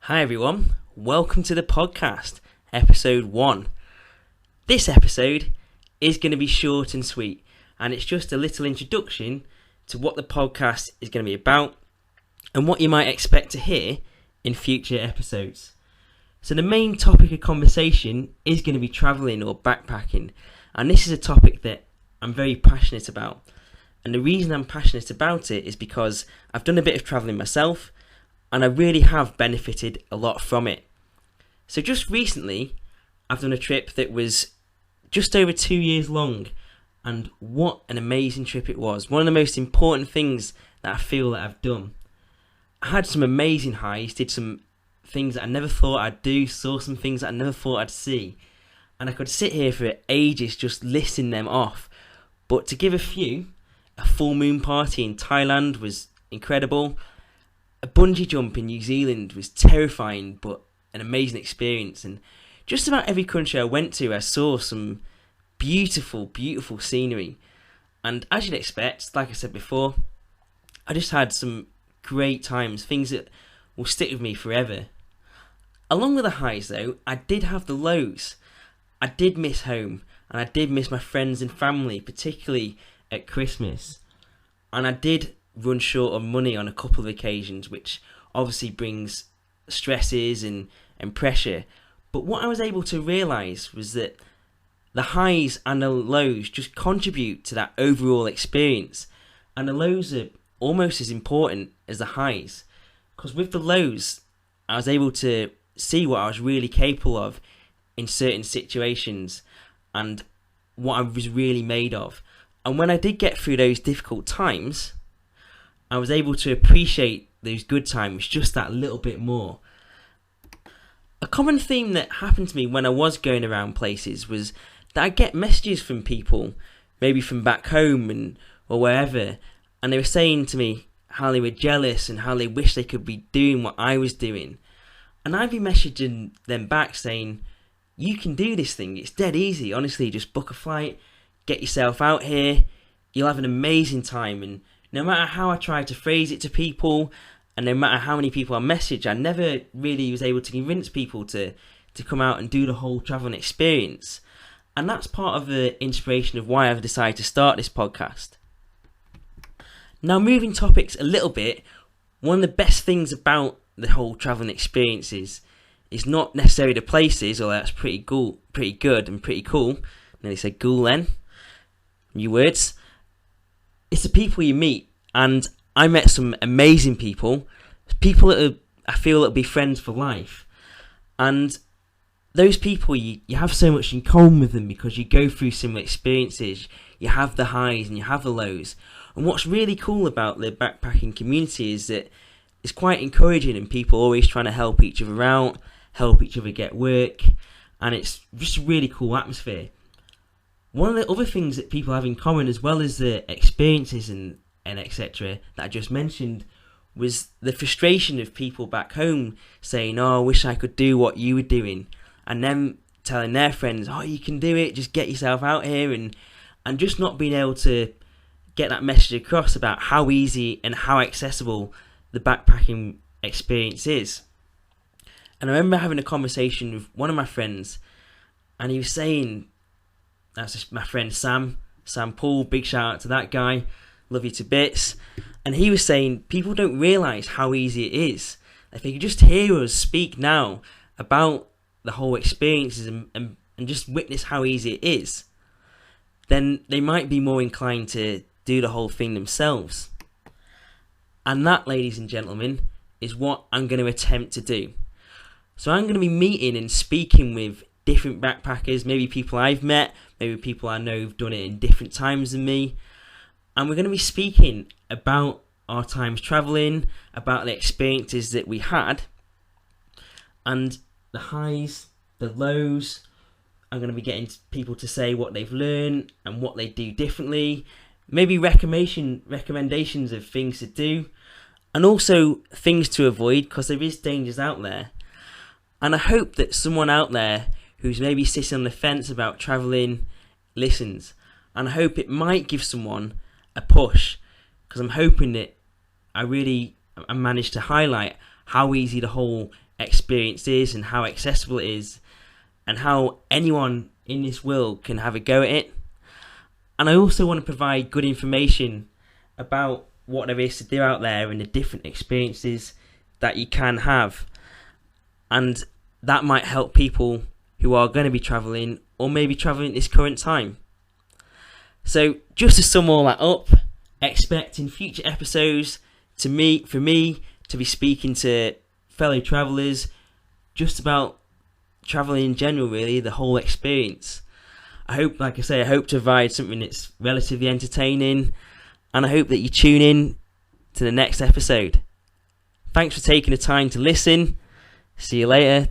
Hi everyone, welcome to the podcast, episode 1. This episode is going to be short and sweet, and it's just a little introduction to what the podcast is going to be about and what you might expect to hear in future episodes. So the main topic of conversation is going to be travelling or backpacking, and this is a topic that I'm very passionate about. And the reason I'm passionate about it is because I've done a bit of travelling myself, and I really have benefited a lot from it. So just recently, I've done a trip that was just over 2 years long, and what an amazing trip it was. One of the most important things that I feel that I've done. I had some amazing highs, did some things that I never thought I'd do, saw some things that I never thought I'd see, and I could sit here for ages just listing them off. But to give a few, a full moon party in Thailand was incredible. A bungee jump in New Zealand was terrifying, but an amazing experience. And just about every country I went to, I saw some beautiful, beautiful scenery. And as you'd expect, like I said before, I just had some great times, things that will stick with me forever. Along with the highs though, I did have the lows. I did miss home, and I did miss my friends and family, particularly at Christmas. And I did run short of money on a couple of occasions, which obviously brings stresses and pressure. But what I was able to realise was that the highs and the lows just contribute to that overall experience, and the lows are almost as important as the highs, because with the lows I was able to see what I was really capable of in certain situations and what I was really made of. And when I did get through those difficult times, I was able to appreciate those good times just that little bit more. A common theme that happened to me when I was going around places was that I get messages from people, maybe from back home or wherever, and they were saying to me how they were jealous and how they wish they could be doing what I was doing. And I'd be messaging them back saying, you can do this thing, it's dead easy, honestly, just book a flight, get yourself out here, you'll have an amazing time. And no matter how I tried to phrase it to people, and no matter how many people I messaged, I never really was able to convince people to come out and do the whole travelling experience. And that's part of the inspiration of why I've decided to start this podcast. Now, moving topics a little bit, one of the best things about the whole travelling experiences is not necessarily the places, although that's pretty good and pretty cool. Nearly said cool then. New words. It's the people you meet, and I met some amazing people that I feel that will be friends for life. And those people, you have so much in common with them because you go through similar experiences. You have the highs and you have the lows. And what's really cool about the backpacking community is that it's quite encouraging, and people always trying to help each other out, help each other get work, and it's just a really cool atmosphere. One of the other things that people have in common, as well as the experiences and etc. that I just mentioned, was the frustration of people back home saying, oh, I wish I could do what you were doing, and them telling their friends, oh, you can do it, just get yourself out here, and just not being able to get that message across about how easy and how accessible the backpacking experience is. And I remember having a conversation with one of my friends, and he was saying, that's my friend Sam Paul, big shout out to that guy, love you to bits. And he was saying people don't realise how easy it is. If they could just hear us speak now about the whole experiences and just witness how easy it is, then they might be more inclined to do the whole thing themselves. And that, ladies and gentlemen, is what I'm going to attempt to do. So I'm going to be meeting and speaking with different backpackers, maybe people I've met, maybe people I know who've done it in different times than me. And we're going to be speaking about our times travelling, about the experiences that we had, and the highs, the lows. I'm going to be getting people to say what they've learned and what they do differently, maybe recommendations of things to do, and also things to avoid, because there is dangers out there. And I hope that someone out there who's maybe sitting on the fence about travelling listens, and I hope it might give someone a push, because I'm hoping that I managed to highlight how easy the whole experience is and how accessible it is and how anyone in this world can have a go at it. And I also want to provide good information about what there is to do out there and the different experiences that you can have. And that might help people who are going to be travelling or maybe travelling at this current time. So just to sum all that up, expect in future episodes for me to be speaking to fellow travellers just about travelling in general, really, the whole experience. I hope to provide something that's relatively entertaining, and I hope that you tune in to the next episode. Thanks for taking the time to listen. See you later.